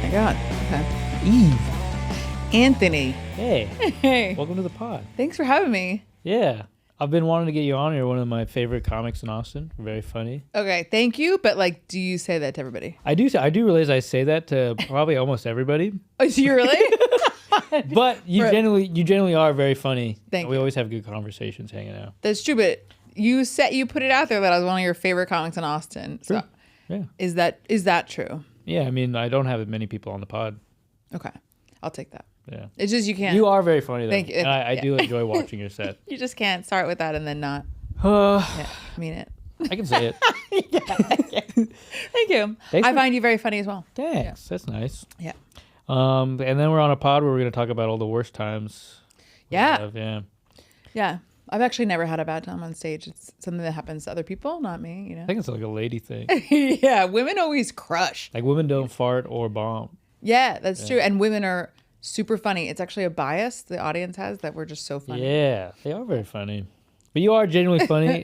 my God. Okay. Eve. Anthony. Hey. Hey. Welcome to the pod. Thanks for having me. Yeah. I've been wanting to get you on. You're one of my favorite comics in Austin. Very funny. Okay, thank you. But like, do you say that to everybody? I do realize I say that to probably almost everybody. Oh, do you really? But you generally are very funny. Thank We you. always have good conversations hanging out. That's true. But you put it out there that I was one of your favorite comics in Austin. So Yeah. is that true? Yeah. I mean, I don't have many people on the pod. Okay, I'll take that. Yeah. It's just you can't. You are very funny though. Thank you. And I do enjoy watching your set. You just can't start with that and then not I mean it. can say it. Thank you. Thanks I for- find you very funny as well. Thanks. That's nice. Yeah. And then we're on a pod where we're going to talk about all the worst times. we Yeah. have. Yeah. Yeah. I've actually never had a bad time on stage. It's something that happens to other people, not me, you know? I think it's like a lady thing. Yeah. Women always crush. Like women don't fart or bomb. Yeah, that's true. And women are super funny. It's actually a bias the audience has that we're just so funny. Yeah, they are very funny. But you are genuinely funny.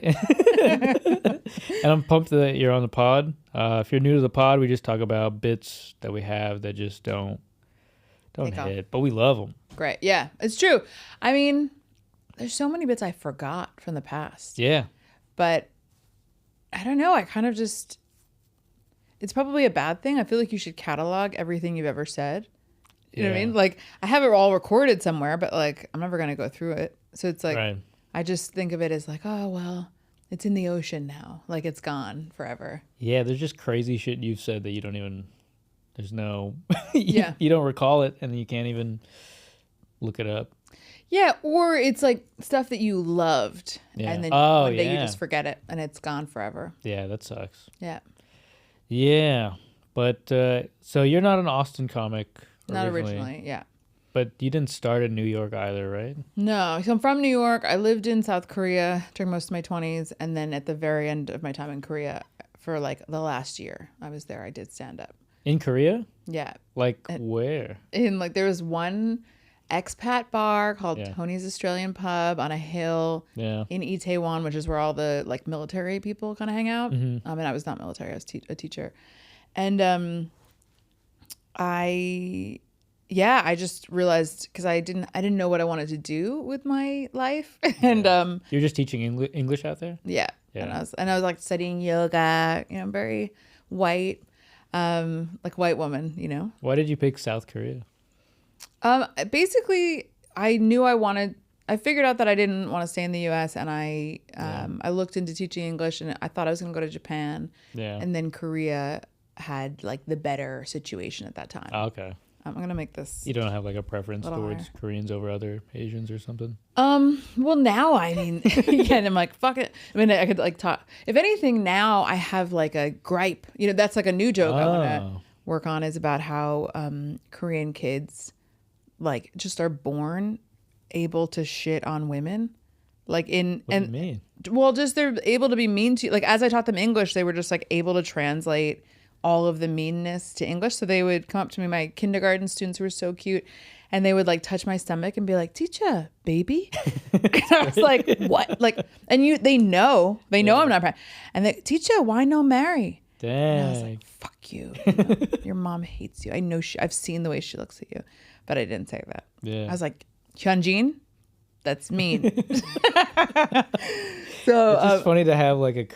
And I'm pumped that you're on the pod. If you're new to the pod, we just talk about bits that we have that just don't Take off. hit. But we love them. Great. Yeah, it's true. I mean, there's so many bits I forgot from the past. Yeah. But I don't know. I kind of just, it's probably a bad thing. I feel like you should catalog everything you've ever said. You know what I mean? Like, I have it all recorded somewhere, but like, I'm never going to go through it. So it's like, Right. I just think of it as like, oh, well, it's in the ocean now. Like, it's gone forever. Yeah, there's just crazy shit you've said that you don't even, there's no, Yeah. you don't recall it and you can't even look it up. Yeah, or it's like stuff that you loved, Yeah. and then Oh, one day you yeah. just forget it, and it's gone forever. Yeah, that sucks. Yeah, Yeah. But so you're not an Austin comic not originally. Yeah, But you didn't start in New York either, right? no. So I'm from New York. I lived in South Korea during most of my 20s, and then at the very end of my time in Korea, for like the last year I was there, I did stand up. In Korea? Yeah, Like where? in like there was one expat bar called Yeah. Tony's Australian Pub on a hill Yeah. in Itaewon, which is where all the like military people kind of hang out. Mm-hmm. And I was not military; I was a teacher, and I just realized because I didn't know what I wanted to do with my life, and You're just teaching English out there? yeah, Yeah. and I was like studying yoga, you know, very white, like white woman, you know. Why did you pick South Korea? Basically, I knew I figured out that I didn't want to stay in the U.S. and I looked into teaching English and I thought I was going to go to Japan. Yeah. And then Korea had like the better situation at that time. Oh, okay. I'm going to make this. You don't have like a preference Little towards higher. Koreans over other Asians or something? Well, now, I mean, yeah, and I'm like, fuck it. I mean, I could like talk. If anything, now I have like a gripe. You know, that's like a new joke I want to work on is about how Korean kids like just are born able to shit on women. Like What do you mean? well, just they're able to be mean to, like, as I taught them English, they were just like able to translate all of the meanness to English. So they would come up to me, my kindergarten students who were so cute, and they would like touch my stomach and be like, "Teacher, baby." And I was like, "What?" Like, and they know I'm not pregnant. And they, "Teacher, why no marry?" And I was Dang. like, "Fuck you. You know, your mom hates you. I know I've seen the way she looks at you." But I didn't say that. Yeah. I was like, "Hyunjin, that's mean." So It's just funny to have like a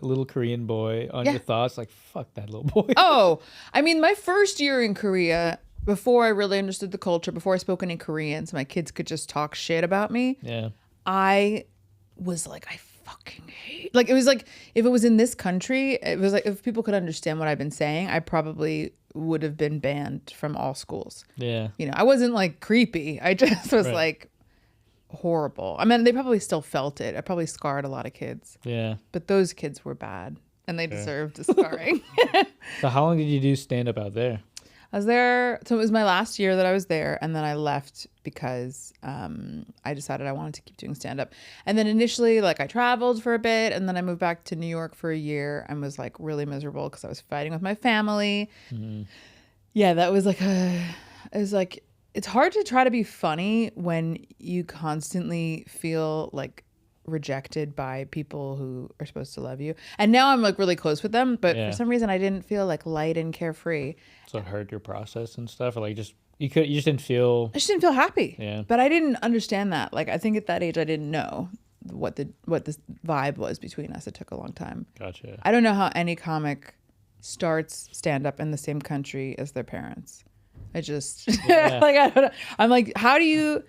little Korean boy on Yeah. your thoughts. Like, fuck that little boy. oh, I mean, my first year in Korea, before I really understood the culture, before I spoke any Korean, so my kids could just talk shit about me, Yeah. I was like, I fucking hate. Like, it was like, if it was in this country, it was like, if people could understand what I've been saying, I probably would have been banned from all schools. Yeah. You know, I wasn't like creepy. I just was Right. like horrible. I mean, they probably still felt it. I probably scarred a lot of kids, Yeah. but those kids were bad and they deserved the scarring. So how long did you do stand up out there? I was there, so it was my last year that I was there, and then I left because I decided I wanted to keep doing stand-up. And then initially, like, I traveled for a bit, and then I moved back to New York for a year and was, like, really miserable because I was fighting with my family. Mm-hmm. Yeah, that was, like, it was, like, it's hard to try to be funny when you constantly feel, like, rejected by people who are supposed to love you. And now I'm like really close with them, but for some reason I didn't feel like light and carefree. So it hurt your process and stuff, or like you just didn't feel. I just didn't feel happy. Yeah. But I didn't understand that. Like I think at that age I didn't know what the vibe was between us. It took a long time. Gotcha. I don't know how any comic starts stand up in the same country as their parents. I just like I don't know. I'm like, how do you,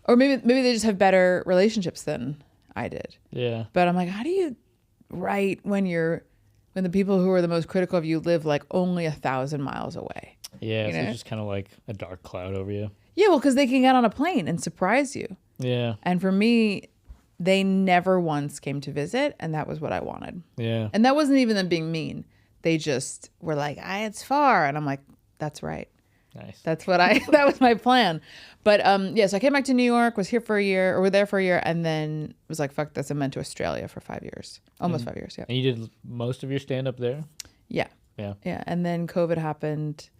or maybe they just have better relationships than I did. Yeah. But I'm like, how do you write when the people who are the most critical of you live like only 1,000 miles away? Yeah, so it's just kind of like a dark cloud over you. Yeah, well, because they can get on a plane and surprise you. Yeah. And for me, they never once came to visit, and that was what I wanted. Yeah. And that wasn't even them being mean. They just were like, it's far. And I'm like, that's right. Nice. That's what that was my plan. But so I came back to New York, was here for a year, or were there for a year, and then was like, fuck this, and went to Australia for 5 years. Almost 5 years, yeah. And you did most of your stand-up there? Yeah. Yeah. Yeah, and then COVID happened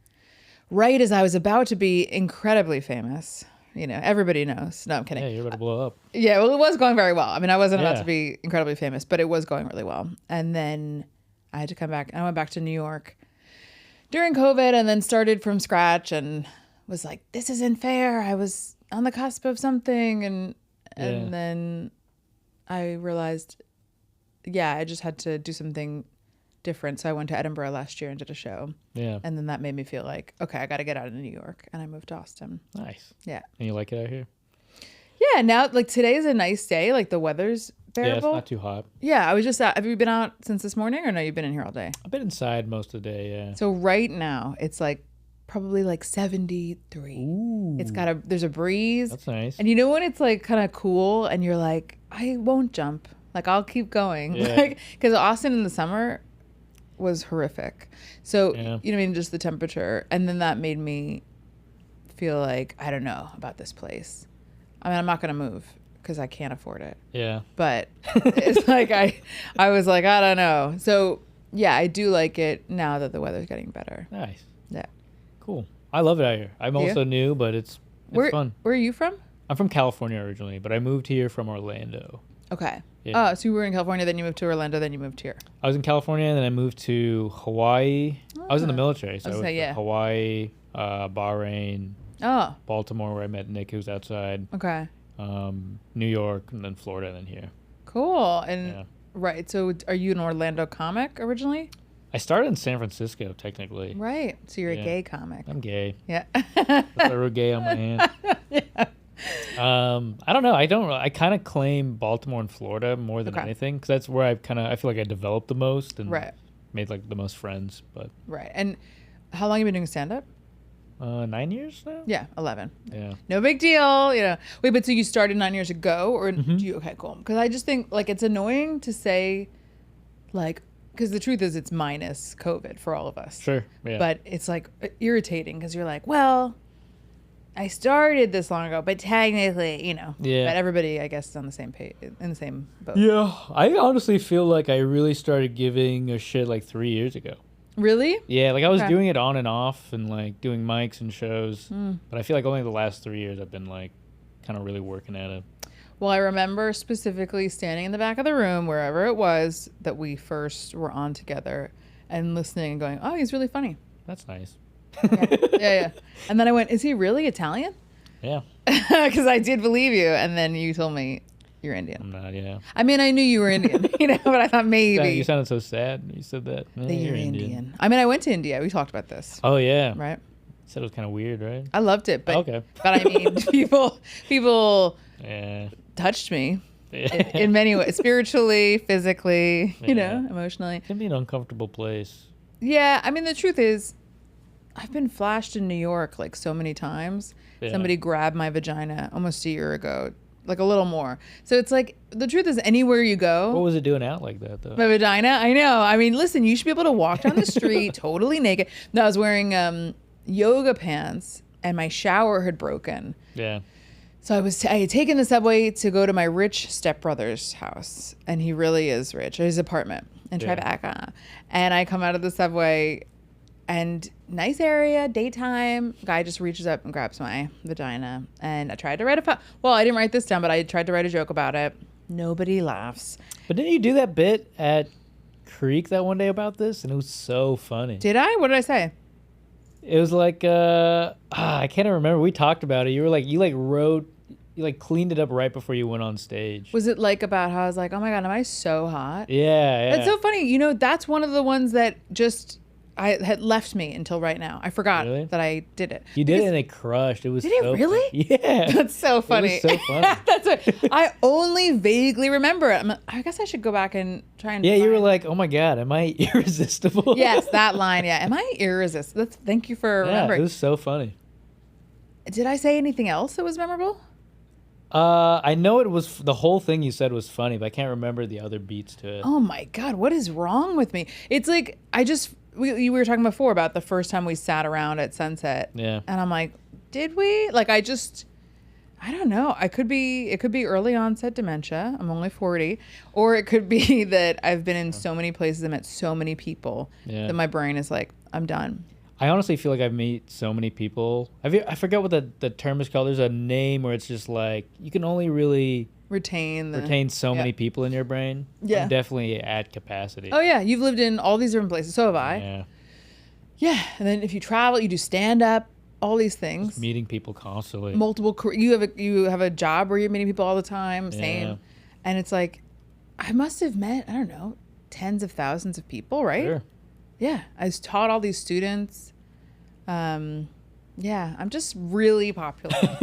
right as I was about to be incredibly famous. You know, everybody knows. No, I'm kidding. Yeah, you're about to blow up. Yeah, well, it was going very well. I mean, I wasn't about to be incredibly famous, but it was going really well. And then I had to come back. I went back to New York during COVID and then started from scratch and was like, this isn't fair. I was on the cusp of something. And then I realized, I just had to do something different. So I went to Edinburgh last year and did a show. Yeah. And then that made me feel like, okay, I got to get out of New York. And I moved to Austin. Nice. Yeah. And you like it out here? Yeah. Now, like today's a nice day. Like the weather's bearable. Yeah, it's not too hot. Yeah. I was just out. Have you been out since this morning or no? You've been in here all day? I've been inside most of the day, yeah. So right now it's like probably like 73. Ooh. There's a breeze. That's nice. And you know when it's like kind of cool and you're like, I won't jump. Like I'll keep going. Yeah. Like, because Austin in the summer was horrific. So, you know what I mean? Just the temperature. And then that made me feel like, I don't know about this place. I mean, I'm not going to move because I can't afford it. Yeah. But it's like, I was like, I don't know. So yeah, I do like it now that the weather's getting better. Nice. Yeah. Cool. I love it out here. I'm also new, but it's fun. Where are you from? I'm from California originally, but I moved here from Orlando. Okay. Yeah. Oh, so you were in California, then you moved to Orlando, then you moved here. I was in California, and then I moved to Hawaii. I was in the military, so I was yeah. Hawaii, Bahrain, Baltimore, where I met Nick, who's outside. Okay. New York, and then Florida, and then here. Cool. And right. So are you an Orlando comic originally? I started in San Francisco, technically. Right. So you're a gay comic. I'm gay. Yeah. I wrote gay on my hand. Yeah. I don't know. I kind of claim Baltimore and Florida more than anything because that's where I feel like I developed the most and made like the most friends. But right. And how long have you been doing stand-up? 9 years now. Yeah, 11. Yeah. No big deal. You know. Wait, but so you started 9 years ago, or do you? Okay, cool. Because I just think like it's annoying to say, like, because the truth is it's minus COVID for all of us. Sure. Yeah. But it's like irritating because you're like, well, I started this long ago, but technically, you know. Yeah. But everybody, I guess, is on the same page, in the same boat. Yeah. I honestly feel like I really started giving a shit like 3 years ago. Really? Yeah, like I was doing it on and off and like doing mics and shows. But I feel like only the last 3 years I've been like kind of really working at it. Well, I remember specifically standing in the back of the room, wherever it was, that we first were on together and listening and going, oh, he's really funny. That's nice. Yeah. And then I went, is he really Italian? Yeah. Because I did believe you. And then you told me you're Indian. I'm not, yeah. I mean, I knew you were Indian, but I thought maybe. You sounded so sad when you said that. That you're Indian. I mean, I went to India. We talked about this. Oh, yeah. Right? You said it was kind of weird, right? I loved it. But, okay. But I mean, people yeah. touched me in many ways. Spiritually, physically, you know, emotionally. It can be an uncomfortable place. Yeah. I mean, the truth is, I've been flashed in New York like so many times. Yeah. Somebody grabbed my vagina almost a year ago, like a little more. So it's like, the truth is anywhere you go. What was it doing out like that though? My vagina? I know. I mean, listen, you should be able to walk down the street totally naked. No, I was wearing yoga pants and my shower had broken. Yeah. So I had taken the subway to go to my rich stepbrother's house. And he really is rich. His apartment in Tribeca. And I come out of the subway and nice area, daytime. Guy just reaches up and grabs my vagina. And I tried to write I didn't write this down, but I tried to write a joke about it. Nobody laughs. But didn't you do that bit at Creek that one day about this? And it was so funny. Did I? What did I say? It was like, I can't remember. We talked about it. You were like, you cleaned it up right before you went on stage. Was it like about how I was like, oh my God, am I so hot? Yeah. That's so funny. You know, that's one of the ones that just I had left me until right now. I forgot that I did it. You did it and it crushed. It was Did it really? Funny. Yeah. That's so funny. It was so funny. That's what, I only vaguely remember it. I guess I should go back and try and you were like, oh my God, am I irresistible? Yes, that line, yeah. Am I irresistible? Thank you for remembering. It was so funny. Did I say anything else that was memorable? I know it was, the whole thing you said was funny, but I can't remember the other beats to it. Oh my God, what is wrong with me? It's like, we were talking before about the first time we sat around at Sunset. Yeah. And I'm like, did we? Like, I don't know. It could be early onset dementia. I'm only 40. Or it could be that I've been in so many places and met so many people that my brain is like, I'm done. I honestly feel like I've met so many people. I forget what the term is called. There's a name where it's just like, you can only really retain so many people in your brain. Yeah. I'm definitely at capacity. Oh yeah, you've lived in all these different places. So have I. Yeah. Yeah, and then if you travel, you do stand up, all these things. Just meeting people constantly. You have a job where you're meeting people all the time. Same. Yeah. And it's like, I must have met, I don't know, tens of thousands of people, right? Sure. Yeah, I taught all these students. Yeah, I'm just really popular.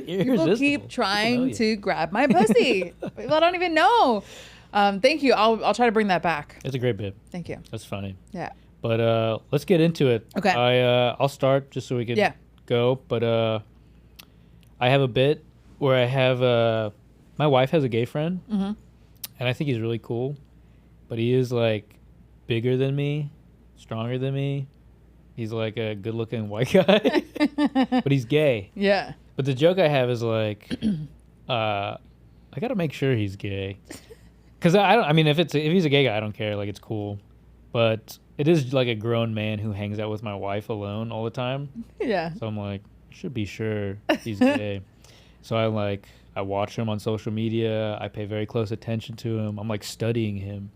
People keep trying to grab my pussy. People I don't even know. Thank you. I'll try to bring that back. It's a great bit. Thank you. That's funny. Yeah. But let's get into it. Okay. I'll start just so we can go. But I have a bit where I have my wife has a gay friend, and I think he's really cool, but he is like bigger than me, stronger than me. He's like a good-looking white guy, but he's gay. Yeah. But the joke I have is like, I gotta make sure he's gay, because I mean, if he's a gay guy, I don't care. Like, it's cool, but it is like a grown man who hangs out with my wife alone all the time. Yeah. So I'm like, I should be sure he's gay. So I watch him on social media. I pay very close attention to him. I'm like studying him,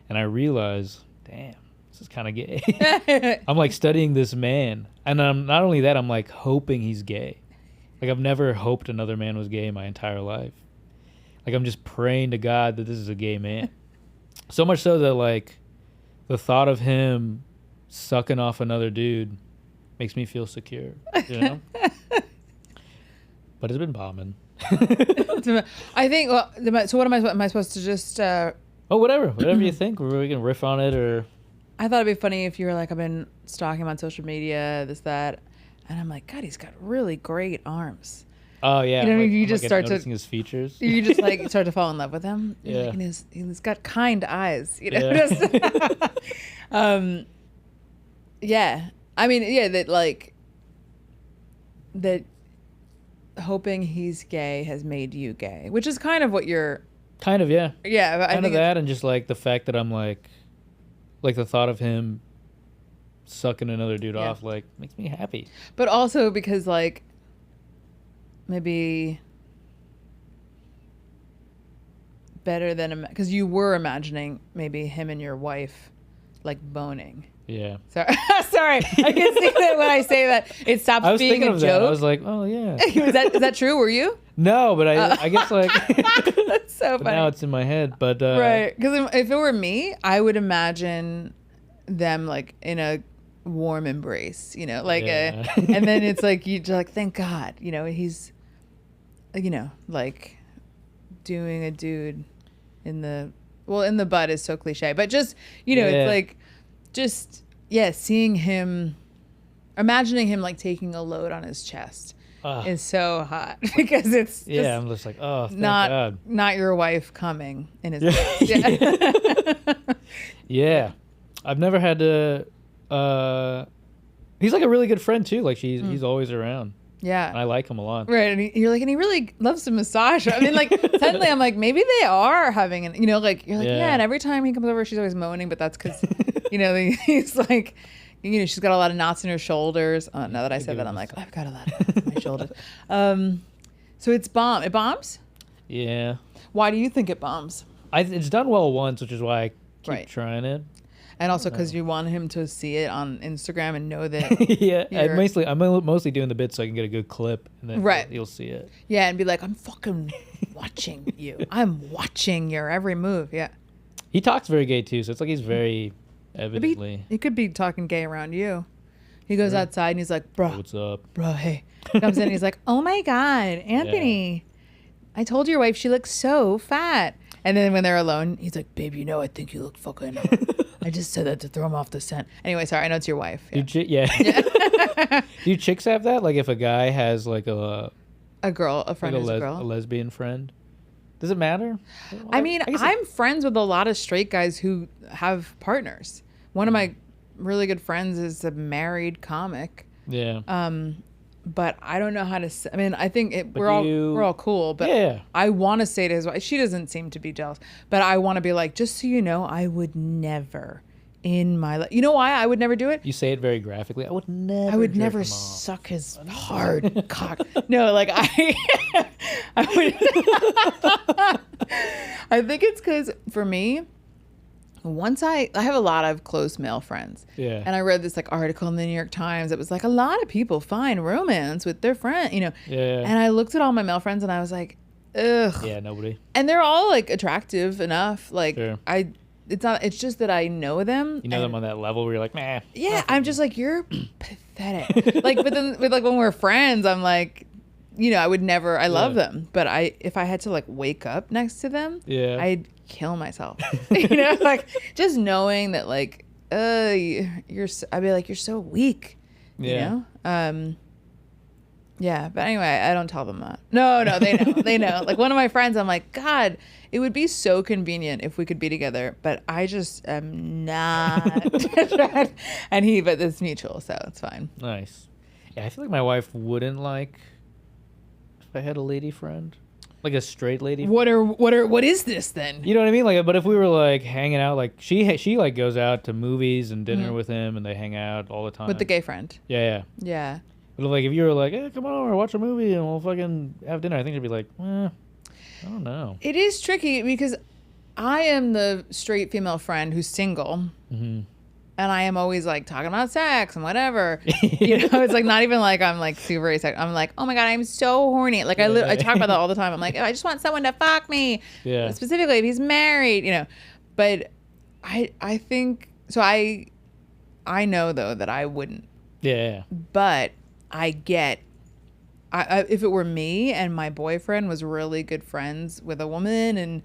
and I realize, damn, this is kind of gay. I'm like studying this man, and not only that, I'm like hoping he's gay. Like, I've never hoped another man was gay my entire life. Like, I'm just praying to God that this is a gay man. So much so that like the thought of him sucking off another dude makes me feel secure, you know? But it's been bombing. I think. Well, so what am I supposed to just? Whatever you think. We can riff on it, or. I thought it'd be funny if you were like, I've been stalking him on social media, this, that, and I'm like, God, he's got really great arms. Oh yeah. You know, you just start noticing his features. You just like start to fall in love with him. Yeah. Like, and he's got kind eyes. You know. Yeah. Yeah. I mean, yeah. That hoping he's gay has made you gay, which is kind of what you're. Kind of, yeah. Yeah, kind of that, and just like the fact that I'm like the thought of him sucking another dude off like makes me happy. But also because like maybe better than because you were imagining maybe him and your wife like boning. Yeah. Sorry. I can see that when I say that it stops being a joke. That. I was like, oh yeah. Is that true? Were you? No, but I guess like that's so funny. Now it's in my head, but right, because if it were me, I would imagine them like in a warm embrace, you know, like and then it's like you just like thank God, you know, he's, you know, like doing a dude in the butt is so cliche, but just you know, it's like just seeing him, imagining him like taking a load on his chest. Is so hot because it's just I'm just like, oh, thank God. Not your wife coming in his Yeah. I've never had to he's like a really good friend too, like he's always around. Yeah. And I like him a lot. Right. And he really loves to massage. I mean, like suddenly I'm like, maybe they are having an, you know, like you're like, and every time he comes over she's always moaning, but that's because you know, he's like, you know, she's got a lot of knots in her shoulders. Now that I said that, I'm like, I've got a lot of knots in my shoulders. So it's bomb. It bombs? Yeah. Why do you think it bombs? It's done well once, which is why I keep Right. trying it. And also because you want him to see it on Instagram and know that. Yeah, you're- I'm mostly doing the bit so I can get a good clip, and then Right. you'll see it. Yeah, and be like, I'm fucking watching you. I'm watching your every move. Yeah. He talks very gay too, so it's like he's very evidently. He could be talking gay around you. He goes Sure. outside and he's like, bro, What's up? hey. He comes in and he's like, oh my God, Anthony, I told your wife she looks so fat. And then when they're alone, he's like, babe, I think you look fucking. I just said that to throw him off the scent. Anyway, sorry, I know it's your wife. Yeah. Do chicks have that? Like if a guy has like a friend who's a girl. a lesbian friend, does it matter? I mean, I'm friends with a lot of straight guys who have partners. One of my really good friends is a married comic. Yeah. But I don't know how to say. I mean, I think we're all cool. But Yeah. I want to say to his wife, she doesn't seem to be jealous. But I want to be like, just so you know, I would never in my life. You know why I would never do it? You say it very graphically. I would never. I would jerk never him off. suck his hard cock. No, like I would. I think it's because for me, once I have a lot of close male friends. Yeah. And I read this like article in the New York Times. It was like a lot of people find romance with their friend, Yeah. And I looked at all my male friends and I was like, ugh. Yeah. Nobody. And they're all like attractive enough. Like Sure. it's just that I know them. You know them on that level where you're like, nah. Yeah, I'm just like, you're pathetic. Like, but then with like when we're friends, I'm like, I would never. I love them, but if I had to like wake up next to them, Yeah. I'd kill myself. Like just knowing that like, I'd be like, you're so weak. Yeah. Yeah, but anyway, I don't tell them that. No, they know. They know. Like one of my friends, I'm like, God, it would be so convenient if we could be together, but I just am not. But it's mutual, so it's fine. Nice. Yeah, I feel like my wife wouldn't like if I had a lady friend, like a straight lady. What is this then? You know what I mean? Like, but if we were like hanging out, like she like goes out to movies and dinner with him, and they hang out all the time With the gay friend. Yeah. Yeah. But like if you were like, hey, come on over, watch a movie, and we'll fucking have dinner, I think she'd be like, I don't know. It is tricky because I am the straight female friend who's single. Mm-hmm. And I am always like talking about sex and whatever. It's like not even like I'm like super asexual. I'm like, oh my God, I'm so horny. Like I talk about that all the time. I'm like, I just want someone to fuck me. Yeah. Specifically if he's married, But I think so. I know though that I wouldn't. Yeah. But I get. If it were me and my boyfriend was really good friends with a woman and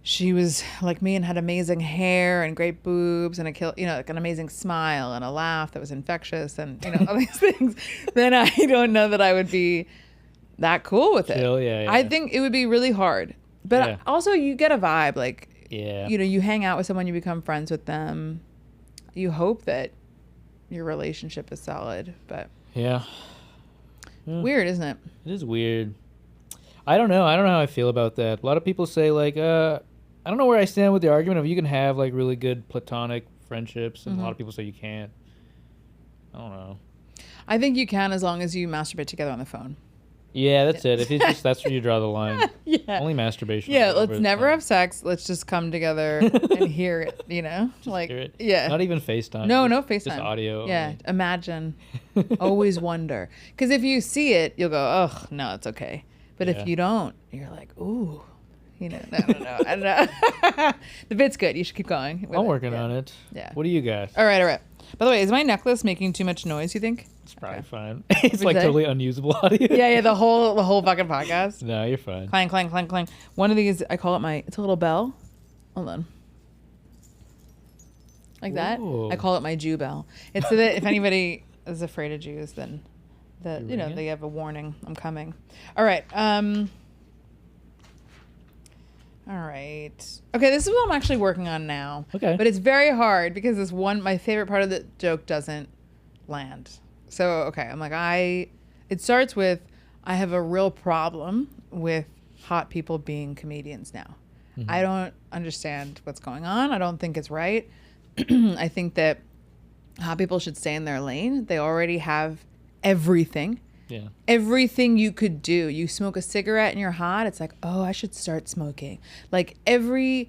she was like me and had amazing hair and great boobs and like an amazing smile and a laugh that was infectious and all these things, then I don't know that I would be that cool with it. Chill, yeah. I think it would be really hard. But Yeah. also you get a vibe like, Yeah. you hang out with someone, you become friends with them. You hope that your relationship is solid, but Yeah. weird, isn't it? It is weird. I don't know. I don't know how I feel about that. A lot of people say like, I don't know where I stand with the argument of you can have like really good platonic friendships, and a lot of people say you can't. I don't know. I think you can as long as you masturbate together on the phone. Yeah, that's it. If it's just that's where you draw the line. Yeah. Only masturbation. Yeah, over let's the never phone. have sex. Let's just come together and hear it, like, Hear it. yeah. Not even FaceTime. No, just- no FaceTime. Just audio. Yeah, only. imagine. Always wonder. Because if you see it, you'll go, oh, no, it's okay. But Yeah. if you don't, you're like, ooh. I don't know. The bit's good. You should keep going. with I'm it. working Yeah. on it. Yeah. What do you got? All right. By the way, is my necklace making too much noise, you think? It's probably Okay. fine. It's like that? totally unusable audio. Yeah, the whole fucking podcast. No, you're fine. Clang, clang, clang, clang. One of these, I call it it's a little bell. Hold on. Like that. Whoa. I call it my Jew bell. It's so that if anybody is afraid of Jews, then You ring it? they have a warning. I'm coming. All right. All right. Okay, this is what I'm actually working on now. Okay. But it's very hard because my favorite part of the joke doesn't land. So, okay, I'm like, it starts with, I have a real problem with hot people being comedians now. Mm-hmm. I don't understand what's going on. I don't think it's right. I think that hot people should stay in their lane. They already have everything. Yeah. everything you could do. You smoke a cigarette and you're hot. It's like, oh, I should start smoking. Like they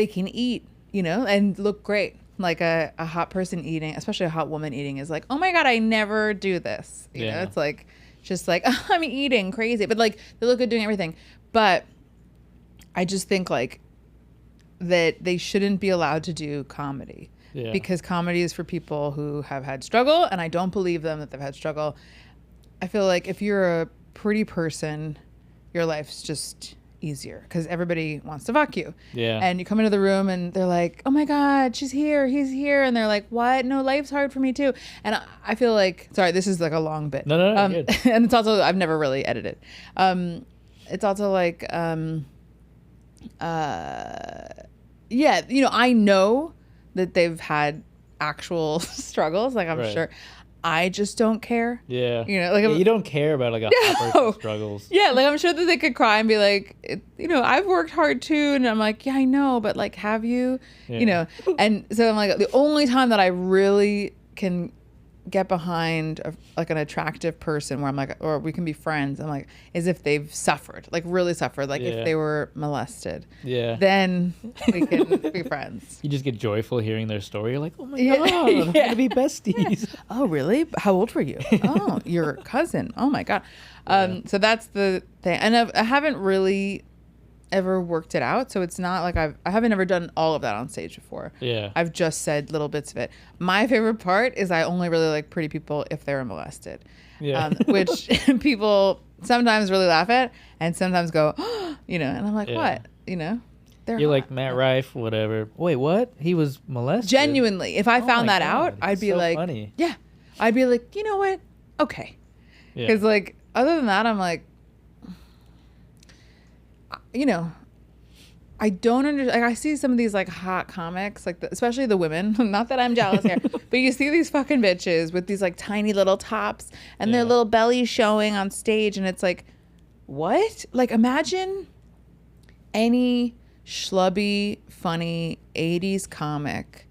can eat, and look great. Like a hot person eating, especially a hot woman eating, is like, oh my God, I never do this. You know, it's like, just like, oh, I'm eating crazy. But like, they look good doing everything. But I just think like that they shouldn't be allowed to do comedy. Yeah. Because comedy is for people who have had struggle, and I don't believe them that they've had struggle. I feel like if you're a pretty person, your life's just easier because everybody wants to fuck you. Yeah. And you come into the room and they're like, oh my God, she's here, he's here. And they're like, what? No, life's hard for me too. And I feel like, sorry, this is like a long bit. No, good. And it's also, I've never really edited. It's also like, yeah, I know that they've had actual struggles. Like, I'm sure. I just don't care. Yeah. Like you don't care about like a hot person's struggles. Yeah, like I'm sure that they could cry and be like, I've worked hard too, and I'm like, yeah, I know, but like, have you? Yeah. And so I'm like, the only time that I really can get behind like an attractive person where I'm like, or we can be friends, I'm like, is if they've suffered, like really suffered, like if they were molested. Yeah. Then we can be friends. You just get joyful hearing their story. You're like, oh my God, we're gonna be besties. Oh, really? How old were you? Oh, your cousin. Oh my God. So that's the thing. And I haven't really ever worked it out, so it's not like I haven't ever done all of that on stage before. Yeah. I've just said little bits of it. My favorite part is I only really like pretty people if they were molested. Yeah. Which people sometimes really laugh at and sometimes go, and I'm like, what? They're You're like Matt Rife, whatever. Wait, what? He was molested? Genuinely. If I found that out, I'd be so like, funny. Yeah. I'd be like, you know what? Okay. Because like other than that, I'm like, I don't understand. Like, I see some of these like hot comics, like especially the women. Not that I'm jealous here, but you see these fucking bitches with these like tiny little tops and their little bellies showing on stage, and it's like, what? Like, imagine any schlubby, funny 80s comic,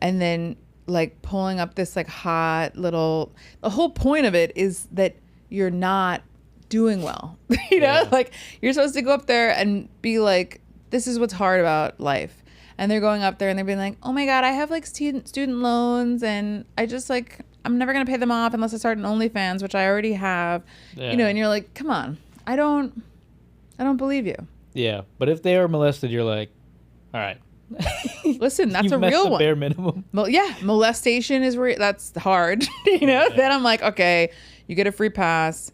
and then like pulling up this like hot little. The whole point of it is that you're not doing well. Like you're supposed to go up there and be like, this is what's hard about life, and they're going up there and they're being like, oh my God, I have like student loans, and I just like, I'm never gonna pay them off unless I start an OnlyFans, which I already have. And you're like, come on, I don't believe you. Yeah, but if they are molested, you're like, all right. Listen, that's a real one. Bare minimum. Molestation is that's hard. Then I'm like, okay, you get a free pass.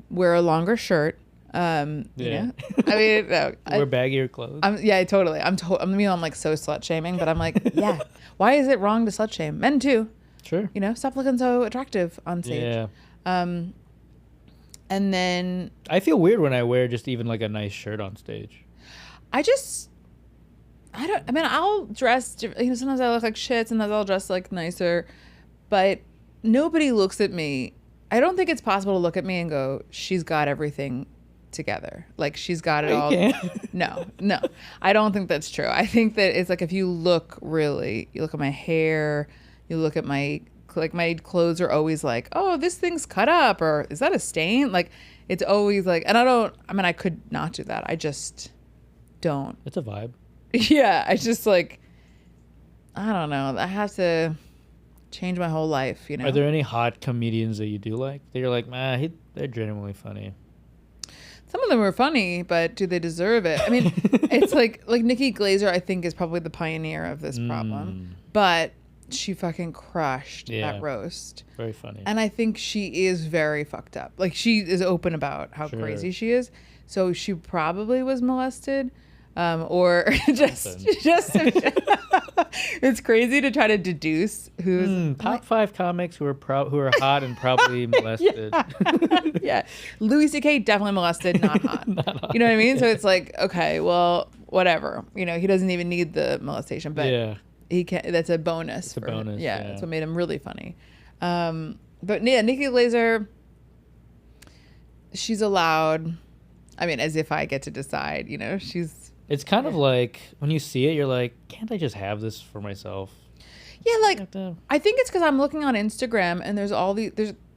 Wear a longer shirt. I mean, no, wear baggier clothes. Totally. I'm like so slut shaming, but I'm like, yeah. Why is it wrong to slut shame? Men too. Sure. Stop looking so attractive on stage. Yeah. And then I feel weird when I wear just even like a nice shirt on stage. I'll dress, sometimes I look like shit, sometimes I'll dress like nicer, but nobody looks at me. I don't think it's possible to look at me and go, she's got everything together. Like, she's got it all. No, I don't think that's true. I think that it's like, if you look at my hair, you look at my clothes are always like, oh, this thing's cut up, or is that a stain? Like, it's always like, and I could not do that. I just don't. It's a vibe. Yeah. I just like, I don't know. I have to change my whole life, Are there any hot comedians that you do like? That you're like, man, they're genuinely funny. Some of them are funny, but do they deserve it? I mean, it's like Nikki Glaser, I think, is probably the pioneer of this problem. But she fucking crushed that roast. Very funny. And I think she is very fucked up. Like, she is open about how crazy she is. So she probably was molested. Or just it's crazy to try to deduce who's top 5 comics who are hot and probably molested. Yeah. Louis C.K. definitely molested, not hot. Not hot. You know what I mean? So it's like, okay, well, whatever. He doesn't even need the molestation, but he can. That's a bonus. It's a bonus. Yeah, that's what made him really funny. But yeah, Nikki Glaser, she's allowed. I mean, as if I get to decide. She's. It's kind of like when you see it, you're like, can't I just have this for myself? Yeah, like I think it's because I'm looking on Instagram and there's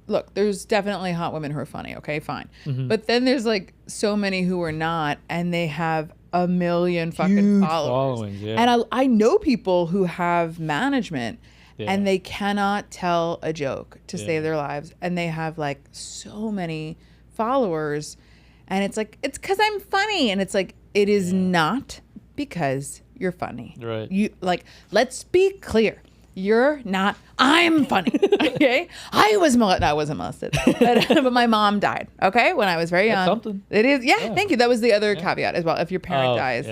look, there's definitely hot women who are funny. Okay, fine. Mm-hmm. But then there's like so many who are not, and they have a million fucking Huge followers. followings, yeah. And I know people who have management Yeah. and they cannot tell a joke to Yeah. save their lives. And they have like so many followers. And it's like, it's because I'm funny. And it's like, it is not because you're funny. Right. You like, let's be clear. You're not. I'm funny. Okay. I wasn't molested, but my mom died. Okay, when I was very young. That's something. It is. Yeah, Yeah. Thank you. That was the other caveat as well. If your parent dies,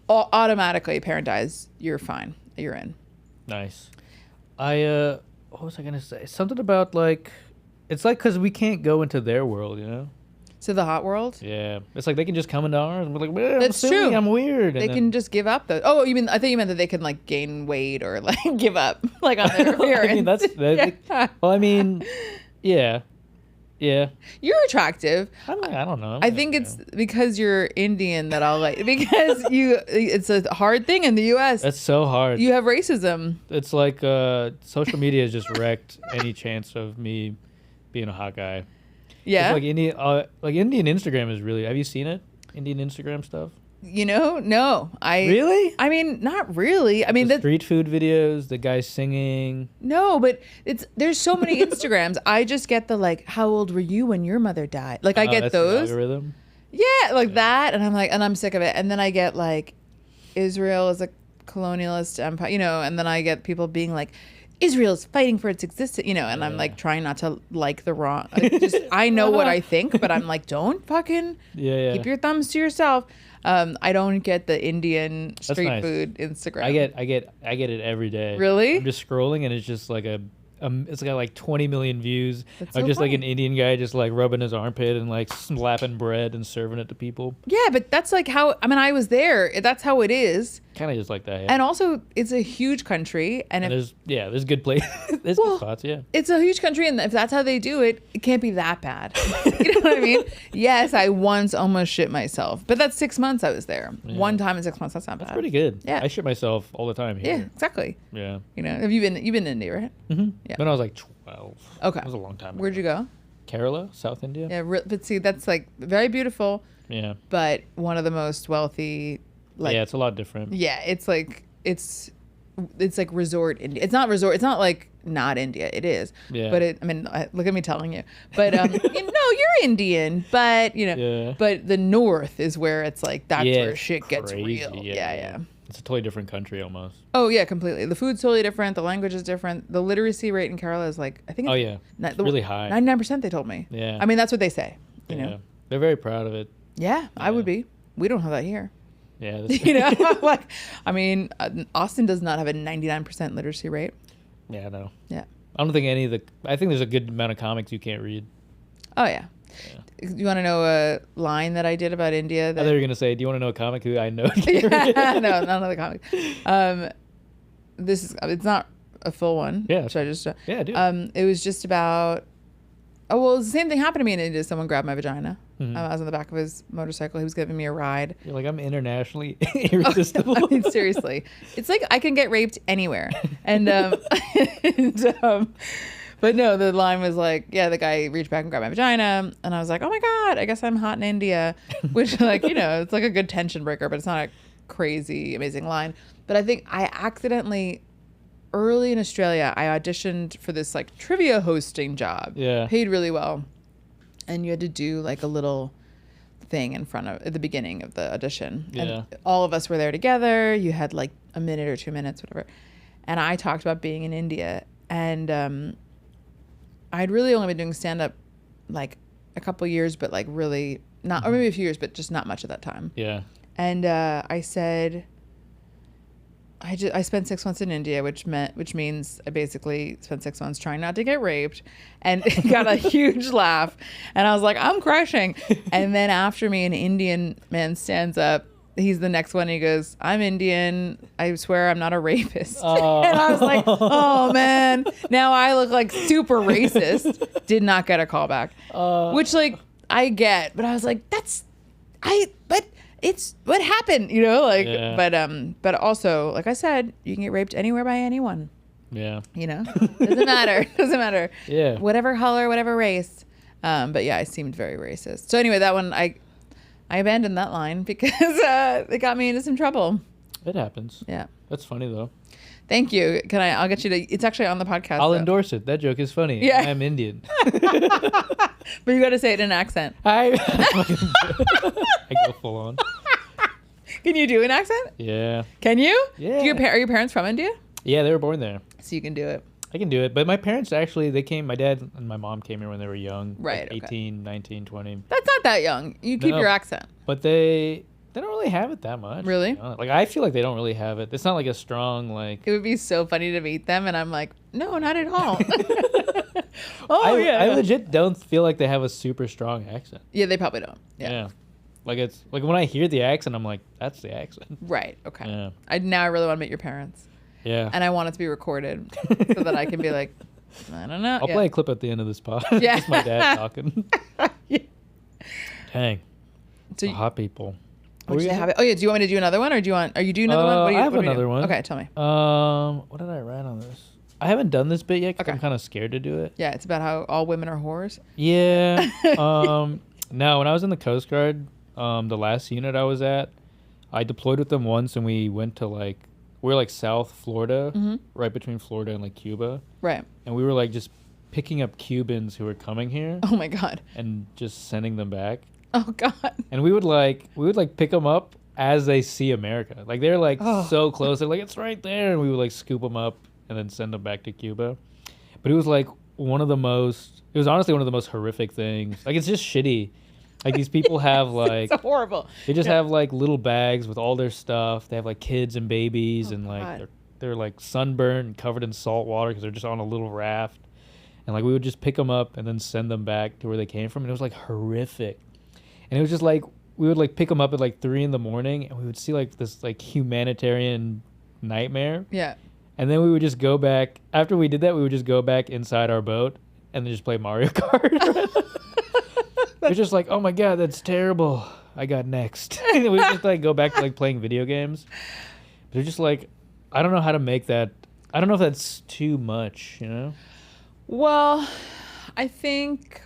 automatically parent dies, you're fine. You're in. Nice. What was I gonna say? Something about like, it's like because we can't go into their world, you know. So the hot world. Yeah, it's like they can just come into ours and we're like, well, That's I'm silly, true. I'm weird. They can just give up. Oh, you mean? I thought you meant that they can like gain weight or like give up, like on their appearance. I mean, Yeah. well, I mean, yeah. You're attractive. I don't know. I think it's because you're Indian that I'll like because it's a hard thing in the U.S. That's so hard. You have racism. It's like social media has just wrecked any chance of me being a hot guy. Yeah. It's like Indian Instagram is really. Have you seen it? Indian Instagram stuff. No. Really? I mean, not really. I mean, The street food videos, the guy singing. no, but there's so many Instagrams. I just get the like, how old were you when your mother died? Like I get That's the those. algorithm. Yeah, like that, and I'm like, and I'm sick of it. And then I get like, Israel is a colonialist empire, and then I get people being like, Israel's fighting for its existence, and I'm like trying not to like the wrong. I know what I think, but I'm like, don't fucking keep your thumbs to yourself. I don't get the Indian street nice. food Instagram. I get it every day. Really? I'm just scrolling and it's just like it's got like 20 million views That's of so just like an funny. Indian guy just like rubbing his armpit and like slapping bread and serving it to people. Yeah, but that's like how. I mean, I was there. That's how it is. Kind of just like that. Yeah. And also, it's a huge country, and if there's good places. There's good spots. Yeah. it's a huge country, and if that's how they do it, it can't be that bad. You know what I mean? Yes, I once almost shit myself, but that's 6 months I was there. Yeah. One time in 6 months, that's not bad. That's pretty good. Yeah. I shit myself all the time Yeah, here. exactly. Yeah. Have you've been to India, right? Mm-hmm. Yeah. When I was like 12. Okay. That was a long time ago. Where'd you go? Kerala, South India. Yeah, but see, that's like very beautiful, Yeah. but one of the most wealthy. Like, Yeah, it's a lot different. yeah, it's like resort India. It's not resort. It's not like not India. It is. Yeah. But look at me telling you. But you're Indian. But Yeah. But the north is where it's like that's Yeah, where it's shit gets crazy. real. Yeah, Yeah. It's a totally different country almost. Oh yeah, completely. The food's totally different. The language is different. The literacy rate in Kerala is like I think. Oh yeah, it's really high. 99%. They told me. Yeah. I mean that's what they say. You Yeah. know. They're very proud of it. Yeah, I would be. We don't have that here. Yeah. Like, I mean, Austin does not have a 99% literacy rate. Yeah, no. Yeah. I don't think I think there's a good amount of comics you can't read. Oh yeah. You want to know a line that I did about India? I thought you were gonna say, "Do you want to know a comic who I know?" No, not another comic. It's not a full one. Yeah. Should I just? Yeah, dude. It was just about. Oh well, the same thing happened to me in India. Someone grabbed my vagina. Mhm. I was on the back of his motorcycle. He was giving me a ride. You're like, I'm internationally irresistible. I mean, seriously, it's like I can get raped anywhere, and but no, the line was like, yeah, the guy reached back and grabbed my vagina, and I was like, oh my god, I guess I'm hot in India, which like it's like a good tension breaker, but it's not a crazy amazing line. But I think I accidentally. Early in Australia, I auditioned for this like trivia hosting job. Yeah. Paid really well. And you had to do like a little thing at the beginning of the audition. Yeah. And all of us were there together. You had like a minute or 2 minutes, whatever. And I talked about being in India. And I'd really only been doing stand-up like a couple years, but like really not, or maybe a few years, but just not much at that time. Yeah. And I said... I spent 6 months in India, which means I basically spent 6 months trying not to get raped, and got a huge laugh. And I was like, I'm crushing. And then after me, an Indian man stands up. He's the next one. He goes, I'm Indian. I swear I'm not a rapist. Oh. And I was like, oh man, now I look like super racist. Did not get a call back, which like I get, but I was like, but it's what happened, like, Yeah. but also, like I said, you can get raped anywhere by anyone. Yeah. You know, doesn't matter. Doesn't matter. Yeah. Whatever color, whatever race. But yeah, I seemed very racist. So anyway, that one I abandoned that line because it got me into some trouble. It happens. Yeah. That's funny though. Thank you. I'll get you to. It's actually on the podcast. I'll endorse it. That joke is funny. Yeah. I'm Indian. But you got to say it in an accent. I go full on. Can you do an accent? Yeah. Can you? Yeah. Are your parents from India? Yeah, they were born there. So you can do it. I can do it. But my parents actually, my dad and my mom came here when they were young. Right. Like 18, 19, 20. That's not that young. You keep your accent. But they don't really have it that much. Really? You know? Like, I feel like they don't really have it. It's not like a strong, like... It would be so funny to meet them, and I'm like, no, not at all. I legit don't feel like they have a super strong accent. Yeah, they probably don't. Yeah. Like, it's... Like, when I hear the accent, I'm like, that's the accent. Right. Okay. Yeah. I really want to meet your parents. Yeah. And I want it to be recorded so that I can be like, I don't know. I'll play a clip at the end of this pod. Yeah. Just my dad talking. Yeah. Dang. So hot people. Oh yeah. Do you want me to do another one, or are you doing another one? I have another one. Okay, tell me. What did I write on this? I haven't done this bit yet because I'm kind of scared to do it. Yeah, it's about how all women are whores. Yeah. No, when I was in the Coast Guard, the last unit I was at, I deployed with them once, and we went to we're South Florida, right between Florida and Cuba. Right. And we were just picking up Cubans who were coming here. Oh my God. And just sending them back. Oh God. And we would pick them up as they see America. Like they're so close. They're like, it's right there. And we would scoop them up and then send them back to Cuba. But it was honestly one of the most horrific things. It's just shitty. These people have it's horrible. They just have little bags with all their stuff. They have kids and babies and God. they're sunburned and covered in salt water because they're just on a little raft. And we would just pick them up and then send them back to where they came from. And it was horrific. And it was just we would pick them up at 3 a.m. and we would see this humanitarian nightmare. Yeah. And then we would just go back. After we did that, we would just go back inside our boat and then just play Mario Kart. It's just oh my God, that's terrible. I got next. And we would just go back to playing video games. But they're just I don't know how to make that. I don't know if that's too much, you know? Well, I think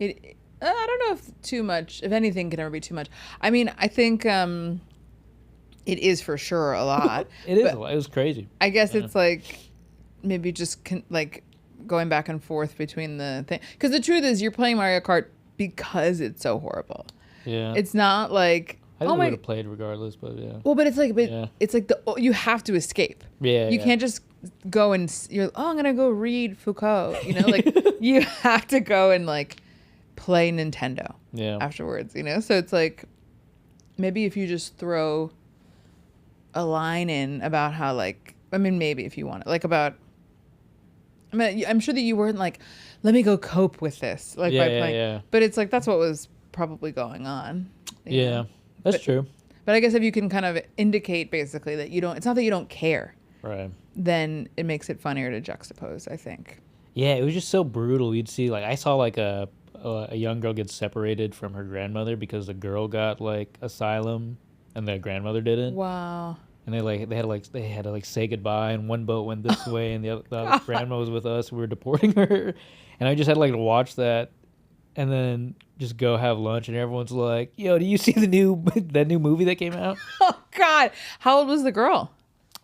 I don't know if too much, if anything can ever be too much. I mean, I think it is for sure a lot. It is. It was crazy. I guess it's maybe just going back and forth between the thing. Because the truth is, you're playing Mario Kart because it's so horrible. Yeah. It's not I think we would have played regardless, but yeah. Well, but it's you have to escape. Yeah. You can't just go and I'm gonna go read Foucault. You know, you have to go and play Nintendo. Yeah. Afterwards, you know. So it's maybe if you just throw a line in about how maybe if you want it about. I mean, I'm sure that you weren't let me go cope with this by playing. Yeah. But it's that's what was probably going on. Yeah. know? That's true. But I guess if you can kind of indicate basically that it's not that you don't care. Right. Then it makes it funnier to juxtapose, I think. Yeah, it was just so brutal. You'd see I saw a young girl get separated from her grandmother because the girl got asylum and the grandmother didn't. Wow. And they had to say goodbye, and one boat went this way, and the other grandma was with us. We were deporting her, and I just had to watch that, and then just go have lunch, and everyone's like, "Yo, do you see that new movie that came out?" Oh God, how old was the girl?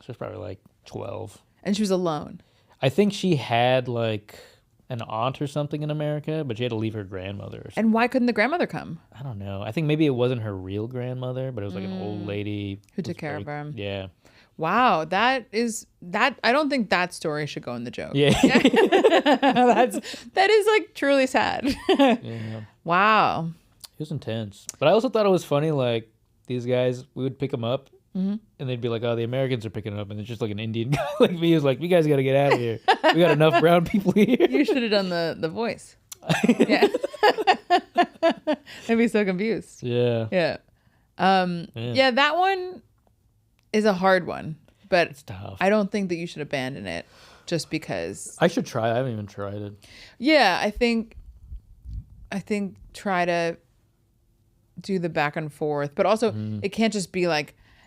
She was probably 12, and she was alone. I think she had an aunt or something in America, but she had to leave her grandmother. And why couldn't the grandmother come? I don't know. I think maybe it wasn't her real grandmother, but it was an old lady who took care of her. Yeah. Wow, that. I don't think that story should go in the joke. Yeah. that is truly sad. Yeah. Wow. It was intense, but I also thought it was funny. These guys, we would pick them up, and they'd be like, "Oh, the Americans are picking up," and it's just an Indian guy like me who's "You guys got to get out of here. We got enough brown people here." You should have done the voice. Yeah. I'd be so confused. Yeah. Yeah. Yeah, that one is a hard one, but it's tough. I don't think that you should abandon it just because. I should try. I haven't even tried it. Yeah, I think try to do the back and forth, but also it can't just be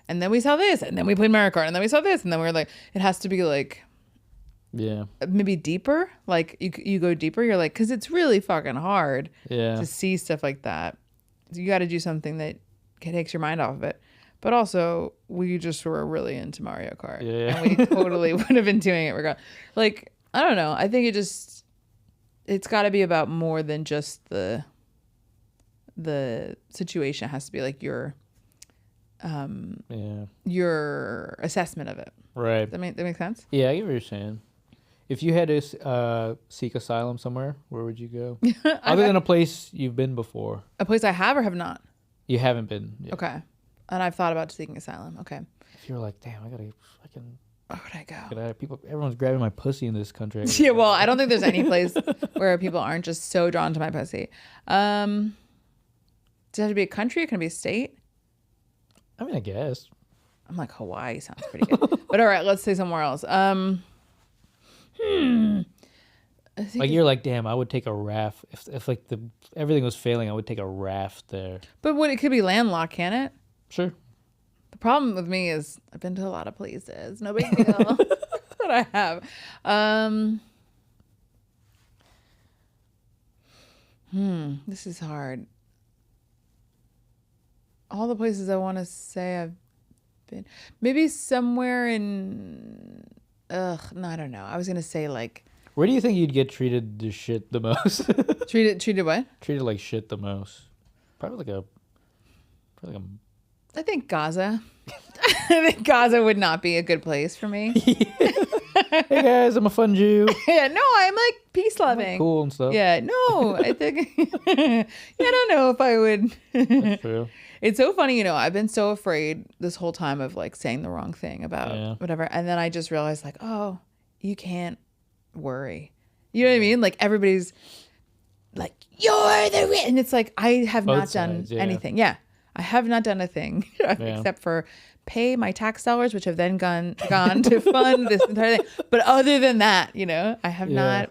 and and then we saw this, and then we played Mario Kart, and then we saw this, and then we were like, it has to be like, Yeah. maybe deeper. Like you go deeper. You're like, because it's really fucking hard Yeah. to see stuff like that. You got to do something that takes your mind off of it. But also, we just were really into Mario Kart. Yeah. And we totally would have been doing it regardless. Like, I don't know. I think it's got to be about more than just the situation. It has to be like your assessment of it. Right. That make sense? Yeah, I get what you're saying. If you had to seek asylum somewhere, where would you go? Other than a place you've been before. A place I have or have not? You haven't been. Yeah. Okay. And I've thought about seeking asylum. Okay. If you're like, damn, I gotta fucking. Where would I go? People, everyone's grabbing my pussy in this country. Yeah, well, I don't think there's any place where people aren't just so drawn to my pussy. Does it have to be a country? Or can it be a state? I mean, I guess. I'm like, Hawaii sounds pretty good. But all right, let's say somewhere else. Like you're like, damn, I would take a raft if like everything was failing. I would take a raft there. But it could be landlocked, can it? Sure. The problem with me is I've been to a lot of places. No big deal. But I have. This is hard. All the places I want to say I've been, maybe somewhere in. No, I don't know. I was gonna say like. Where do you think you'd get treated to shit the most? Treated what? Treated like shit the most. Probably like a. I think Gaza. I think Gaza would not be a good place for me. Hey guys, I'm a fun Jew. Yeah, no, I'm like peace loving. Cool and stuff. Yeah, no, I think. I don't know if I would. That's true. It's so funny, I've been so afraid this whole time of like saying the wrong thing about whatever. And then I just realized like, oh, you can't worry. You know what I mean? Like everybody's like, you're the and it's like, I have Both not sides, done anything. Yeah. I have not done a thing except for pay my tax dollars, which have then gone to fund this entire thing. But other than that, I have not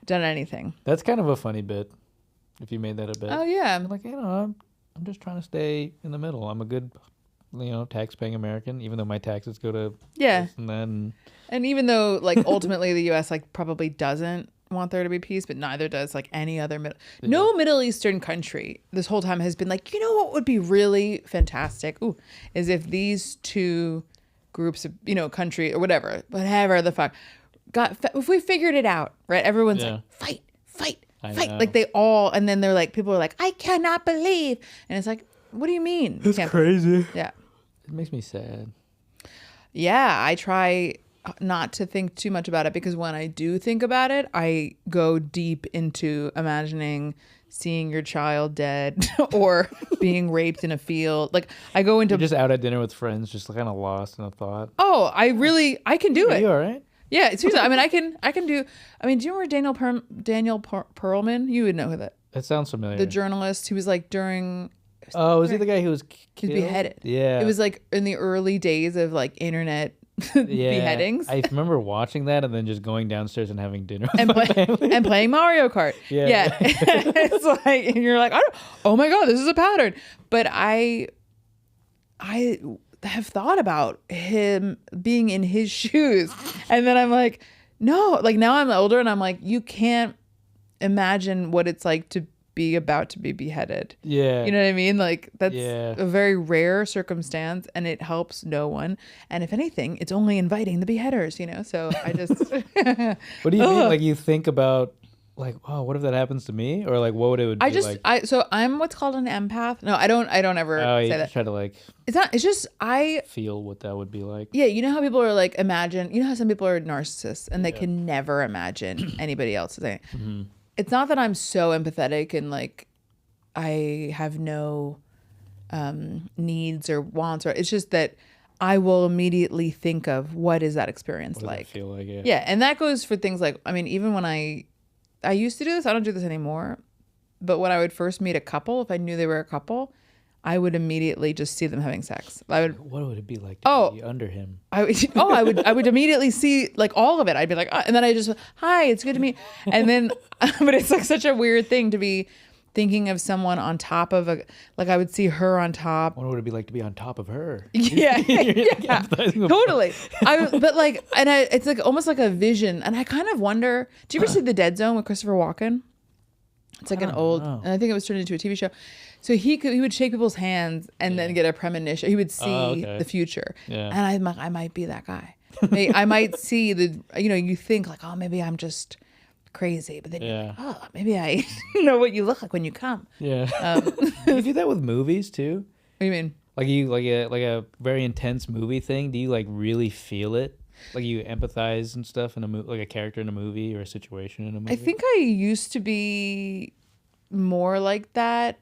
done anything. That's kind of a funny bit. If you made that a bit. Oh yeah. I'm like, I'm just trying to stay in the middle. I'm a good, tax-paying American, even though my taxes go to this and then. And even though, like, ultimately the U.S. like probably doesn't want there to be peace, but neither does like any other no Middle Eastern country this whole time has been like, what would be really fantastic is if these two groups of country or whatever the fuck if we figured it out, right? Everyone's like fight like they all, and then they're like, people are like, I cannot believe, and it's like, what do you mean? It's crazy. Yeah, it makes me sad. Yeah, I try not to think too much about it, because when I do think about it, I go deep into imagining seeing your child dead or being raped in a field. Like I go into You're just out at dinner with friends, just kind of lost in a thought. Oh, I can do it. You all right? Yeah, seriously. I mean, I can do. I mean, do you remember Daniel Perlman? You would know who that. That sounds familiar. The journalist who was like during. Oh, was he the guy who was killed? He was beheaded. Yeah. It was like in the early days of like internet beheadings. I remember watching that and then just going downstairs and having dinner with and, my family. And playing Mario Kart. Yeah. It's like, and you're like, oh my God, this is a pattern. But I have thought about him being in his shoes. And then I'm like, no, like now I'm older and I'm like, you can't imagine what it's like to be about to be beheaded. Yeah. You know what I mean? Like that's a very rare circumstance, and it helps no one. And if anything, it's only inviting the beheaders, So I just What do you mean? Like you think about like, oh, what if that happens to me? Or like what would it be like? So I'm what's called an empath. No, I don't ever say that. Try to like it's just I feel what that would be like. Yeah, you know how people are like imagine, how some people are narcissists and they can never imagine anybody else saying. Mm-hmm. It's not that I'm so empathetic and like I have no needs or wants, or it's just that I will immediately think of what is that experience like. What does it feel like? Yeah, and that goes for things like, I mean, even when I used to do this, I don't do this anymore. But when I would first meet a couple, if I knew they were a couple, I would immediately just see them having sex. What would it be like to be under him? I would immediately see like all of it. I'd be like, and then I just, hi, it's good to meet. And then, but it's like such a weird thing to be thinking of someone on top of like I would see her on top. I wonder what it'd be like to be on top of her. Yeah, yeah, Empathizing with- totally. But like, it's like almost like a vision, and I kind of wonder. Do you ever see The Dead Zone with Christopher Walken? It's like an old, and I think it was turned into a TV show. So he would shake people's hands and then get a premonition. He would see the future, and I might be that guy. I might see you think like, oh, maybe I'm just crazy, but then you're like, oh, maybe I know what you look like when you come. Yeah. You do that with movies too? What do you mean? Like you like a very intense movie thing? Do you like really feel it? Like you empathize and stuff in a movie, like a character in a movie or a situation in a movie? I think I used to be more like that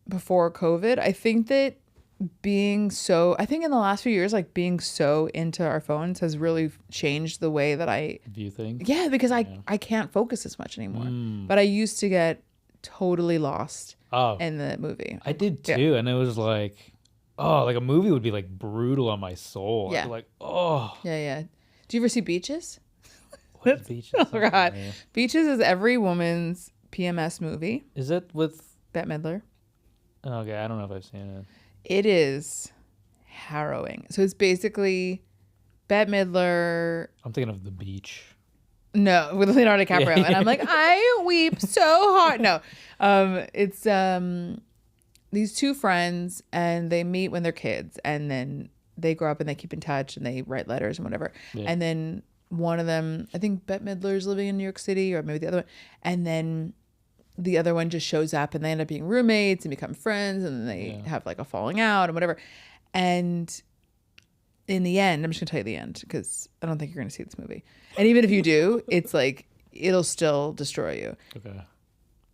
before COVID. I think that I think in the last few years, like being so into our phones has really changed the way that I view things. Yeah, because I can't focus as much anymore. But I used to get totally lost in the movie. I did too, and it was like, like a movie would be like brutal on my soul. Yeah. I'd be like, oh. Yeah. Do you ever see Beaches? What is Beaches? Oh God, Beaches is every woman's PMS movie. Is that with Bette Midler? Okay, I don't know if I've seen it. It is harrowing. So it's basically Bette Midler. I'm thinking of The Beach. No, with Leonardo DiCaprio. And I'm like, I weep so hard. No, it's these two friends, and they meet when they're kids, and then they grow up and they keep in touch and they write letters and whatever. Yeah. And then one of them, I think Bette Midler's living in New York City, or maybe the other one. And then the other one just shows up, and they end up being roommates and become friends, and then they have like a falling out and whatever. And in the end, I'm just gonna tell you the end because I don't think you're gonna see this movie. And even if you do, it's like it'll still destroy you. Okay.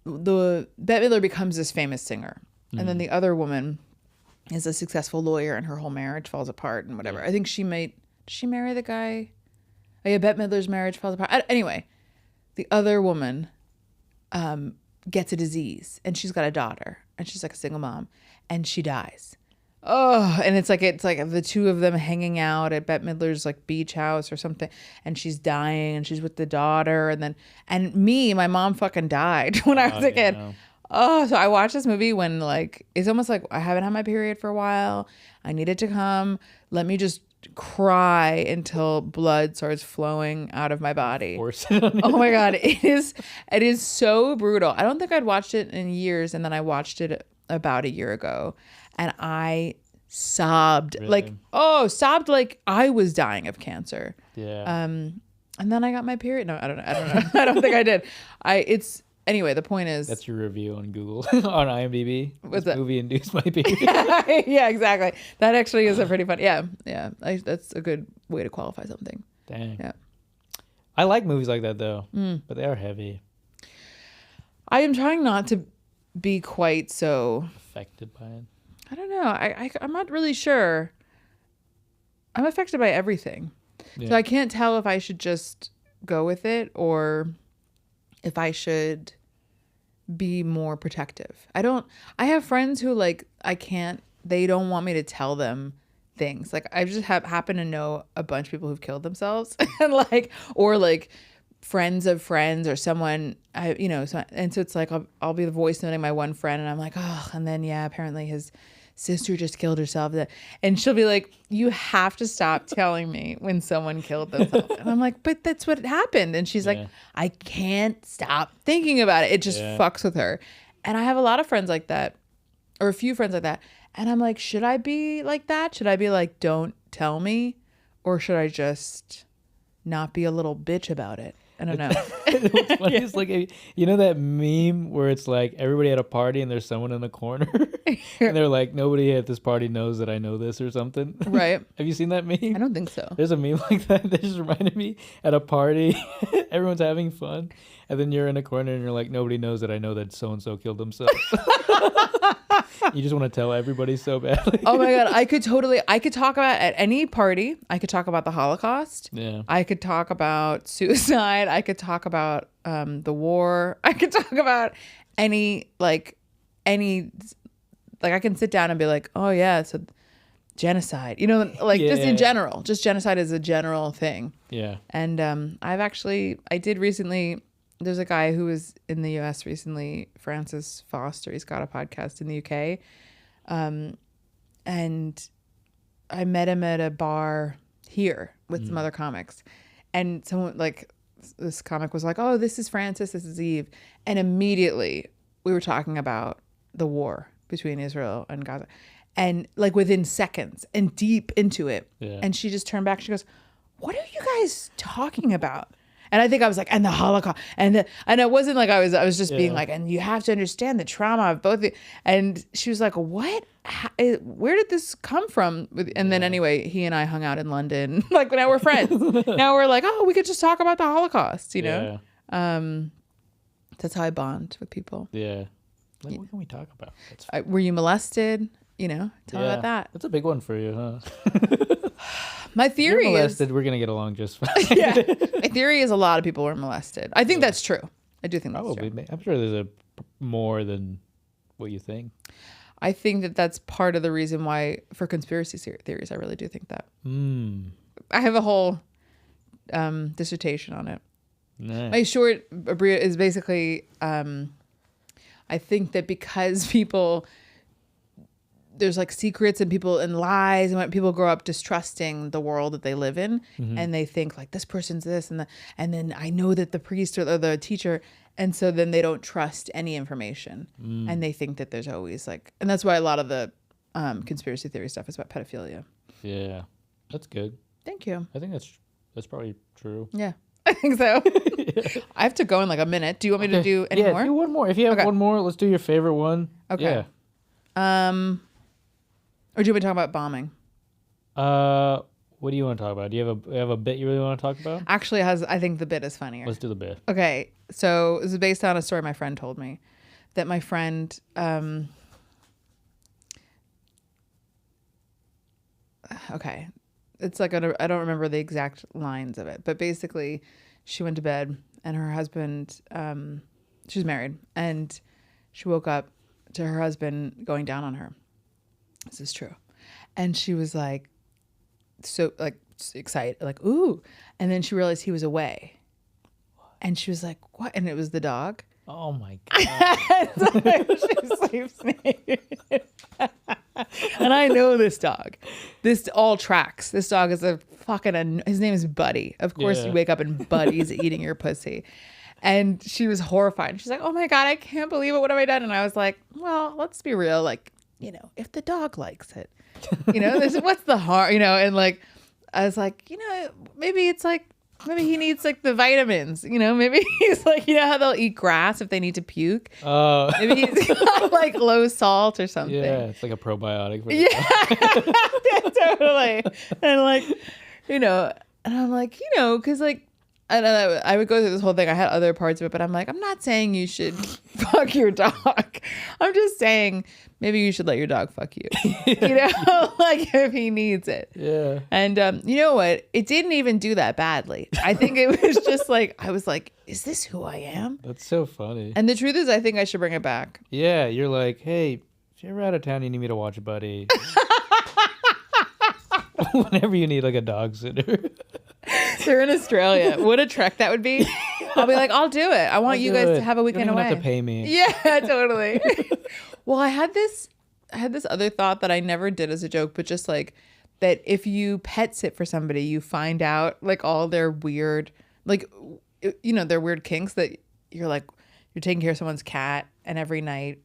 The Bette Midler becomes this famous singer, and then the other woman is a successful lawyer, and her whole marriage falls apart and whatever. I think did she marry the guy? Oh yeah, Bette Midler's marriage falls apart. Anyway, the other woman gets a disease, and she's got a daughter, and she's like a single mom, and she dies. Oh, and it's like the two of them hanging out at Bette Midler's like beach house or something, and she's dying, and she's with the daughter, and my mom fucking died when I was a kid. No. Oh, so I watched this movie when like it's almost like I haven't had my period for a while. I need it to come. Let me just cry until blood starts flowing out of my body. Oh my God, it is so brutal. I don't think I'd watched it in years, and then I watched it about a year ago, and I sobbed. Really? Sobbed like I was dying of cancer. Yeah. And then I got my period. No, I don't know. I don't think I did. Anyway, the point is that's your review on Google on IMDb. What's that? Movie induced my period. Yeah, exactly. That actually is a pretty fun. Yeah. That's a good way to qualify something. Dang. Yeah. I like movies like that though, but they are heavy. I am trying not to be quite so affected by it. I don't know. I'm not really sure. I'm affected by everything, so I can't tell if I should just go with it or if I should be more protective. I have friends who like, they don't want me to tell them things. Like I just happen to know a bunch of people who've killed themselves and like, or like friends of friends or someone, so it's like, I'll be the voice noting my one friend, and I'm like, oh, and then apparently his sister just killed herself. And she'll be like, you have to stop telling me when someone killed themselves. And I'm like, but that's what happened. And she's like, I can't stop thinking about it. It just fucks with her. And I have a lot of friends like that, or a few friends like that. And I'm like, should I be like that? Should I be like, don't tell me? Or should I just not be a little bitch about it? I don't know. What's funny is like, that meme where it's like everybody at a party and there's someone in the corner and they're like, nobody at this party knows that I know this or something. Right. Have you seen that meme? I don't think so. There's a meme like that just reminded me at a party. Everyone's having fun. And then you're in a corner and you're like, nobody knows that I know that so-and-so killed himself. You just want to tell everybody so badly. Oh my God. I could talk about at any party. I could talk about the Holocaust. Yeah. I could talk about suicide. I could talk about the war. I could talk about any, I can sit down and be like, oh yeah, so genocide, in general, just genocide is a general thing. Yeah. And I did recently there's a guy who was in the US recently, Francis Foster. He's got a podcast in the UK. And I met him at a bar here with some other comics. And someone like this comic was like, oh, this is Francis, this is Eve. And immediately we were talking about the war between Israel and Gaza. And like within seconds and deep into it. Yeah. And she just turned back. She goes, what are you guys talking about? And I think I was like, and the Holocaust. And it wasn't like I was just being like, and you have to understand the trauma of both. And she was like, what? Where did this come from? And then anyway, he and I hung out in London. Like now we're friends. Now we're like, oh, we could just talk about the Holocaust, you know? That's how I bond with people. Yeah. Like, what can we talk about? Were you molested? You know, tell me about that. That's a big one for you, huh? My theory is we're gonna get along just fine. Yeah, my theory is a lot of people were molested. I think that's true. I do think that's true. I'm sure there's more than what you think. I think that's part of the reason why for conspiracy theories, I really do think that. I have a whole dissertation on it. Nice. My short is basically, I think that because people. There's like secrets and people and lies, and when people grow up distrusting the world that they live in, and they think like this person's this and then I know that the priest or the teacher, and so then they don't trust any information, and they think that there's always like, and that's why a lot of the conspiracy theory stuff is about pedophilia. Yeah, that's good. Thank you. I think that's probably true. Yeah, I think so. I have to go in like a minute. Do you want me to do any more? Yeah, do one more. If you have one more, let's do your favorite one. Okay. Yeah. Or do you want to talk about bombing? What do you want to talk about? Do you have a bit you really want to talk about? Actually, I think the bit is funnier. Let's do the bit. Okay, so this is based on a story my friend told me. That my friend, okay, it's like I don't remember the exact lines of it, but basically, she went to bed and her husband, she was married, and she woke up to her husband going down on her. This is true. And she was like, so like excited, like, ooh. And then she realized he was away. And she was like, what? And it was the dog. Oh my God. She sleeps naked. And I know this dog. This all tracks. This dog is his name is Buddy. Of course you wake up and Buddy's eating your pussy. And she was horrified. She's like, oh my God, I can't believe it. What have I done? And I was like, well, let's be real. Like, you know, if the dog likes it, you know, what's the harm, you know? And like, I was like, you know, maybe he needs like the vitamins, you know, maybe he's like, you know how they'll eat grass if they need to puke. Oh, maybe he's got like low salt or something. Yeah. It's like a probiotic. For the dog. Yeah, totally. And like, you know, and I'm like, you know, cause like, and I would go through this whole thing. I had other parts of it, but I'm like, I'm not saying you should fuck your dog. I'm just saying maybe you should let your dog fuck you. You know, like if he needs it. Yeah. And you know what? It didn't even do that badly. I think it was just like, I was like, is this who I am? That's so funny. And the truth is, I think I should bring it back. Yeah. You're like, hey, if you're ever out of town, you need me to watch Buddy. Whenever you need like a dog sitter. They're in Australia. What a trek that would be. I'll be like, I'll do it. I want you guys to have a weekend away. You don't have to pay me. Yeah, totally. Well, I had this other thought that I never did as a joke, but just like that if you pet sit for somebody, you find out like all their weird, like, you know, their weird kinks that you're like, you're taking care of someone's cat and every night,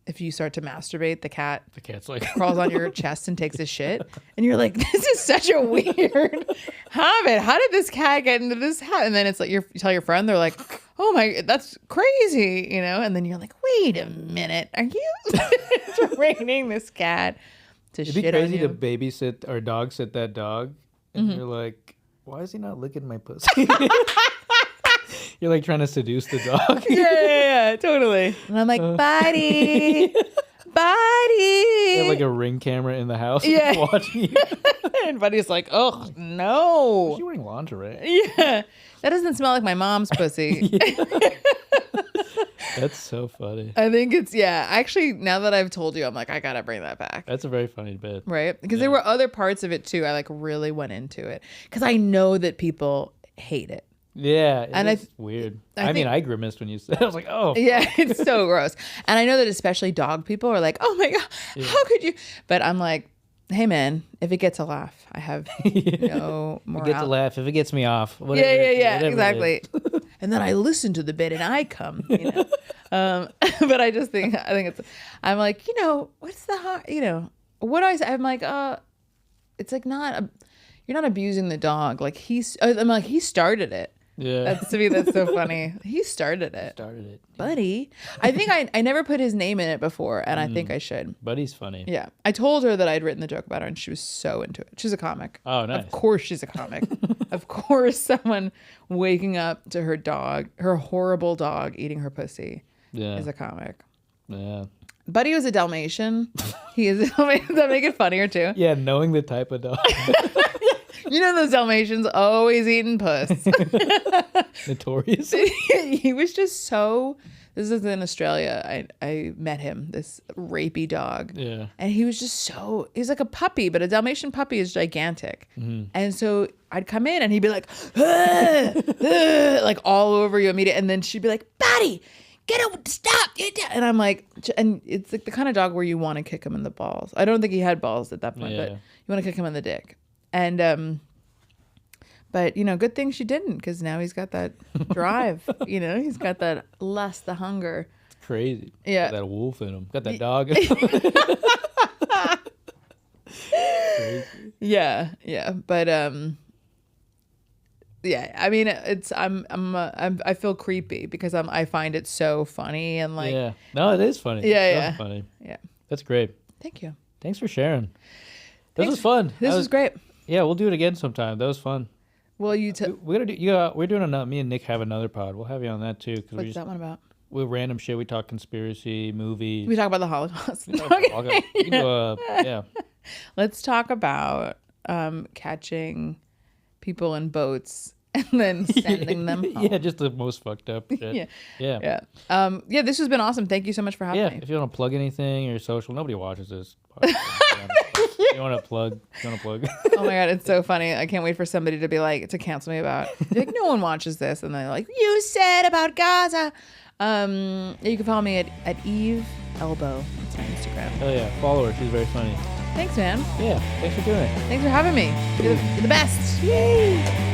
if you start to masturbate, the cat's like crawls on your chest and takes a shit. And you're like, this is such a weird habit. How did this cat get into this hat? And then it's like, you tell your friend, they're like, oh my, that's crazy, you know? And then you're like, wait a minute. Are you training this cat to shit on you? It'd be crazy to babysit or dog sit that dog. And you're like, why is he not licking my pussy? You're like trying to seduce the dog. Yeah, totally. And I'm like, Buddy, Buddy. You have like a Ring camera in the house watching you. And Buddy's like, oh, no. Is she wearing lingerie? Yeah. That doesn't smell like my mom's pussy. That's so funny. I think it's, actually, now that I've told you, I'm like, I got to bring that back. That's a very funny bit. Right? Because there were other parts of it too. I like really went into it. Because I know that people hate it. Yeah, And it's weird. I mean, think- I grimaced when you said it. I was like, oh. Yeah, it's so gross. And I know that especially dog people are like, oh my God, how could you? But I'm like, hey man, if it gets a laugh, I have no more. It gets a laugh. If it gets me off. Yeah, Whatever exactly. And then I listen to the bit and I come, but I think it's, I'm like, what's the hard, what I'm like, it's like you're not abusing the dog. Like I'm like, he started it. Yeah. To me, that's so funny. He started it. Buddy. I think I never put his name in it before, and I think I should. Buddy's funny. Yeah. I told her that I'd written the joke about her, and she was so into it. She's a comic. Oh, nice. Of course she's a comic. Of course someone waking up to her dog, her horrible dog eating her pussy is a comic. Yeah. Buddy was a Dalmatian. He is a Dalmatian. Does that make it funnier, too? Yeah, knowing the type of dog. Those Dalmatians always eating puss. Notorious. He was just so. This is in Australia. I met him, this rapey dog. Yeah. And he was just so. He's like a puppy, but a Dalmatian puppy is gigantic. Mm-hmm. And so I'd come in and he'd be like, like all over you immediately. And then she'd be like, Buddy, get out, stop. And I'm like, and it's like the kind of dog where you want to kick him in the balls. I don't think he had balls at that point, but you want to kick him in the dick. And but good thing she didn't, because now he's got that drive. He's got that lust, the hunger. It's crazy. Yeah, got that wolf in him. Got that dog. Yeah, but yeah. I mean, it's I feel creepy because I find it so funny and like. Yeah. No, it is funny. Yeah, funny. Yeah. That's great. Thank you. Thanks for sharing. This was fun. This was great. Yeah, we'll do it again sometime. That was fun. Well, we gotta do. We're doing another. Me and Nick have another pod. We'll have you on that too. What's that one about? We random shit. We talk conspiracy movies. We talk about the Holocaust. Yeah. Let's talk about catching people in boats and then sending them home. Yeah, just the most fucked up shit. Yeah. Yeah, this has been awesome. Thank you so much for having me. Yeah, if you want to plug anything or social, nobody watches this. You want to plug? Oh my God, it's so funny. I can't wait for somebody to be like, to cancel me about. Like, no one watches this, and they're like, you said about Gaza. You can follow me at Eve Elbow. That's my Instagram. Oh yeah, follow her. She's very funny. Thanks, man. Yeah, thanks for doing it. Thanks for having me. You're the best. Yay!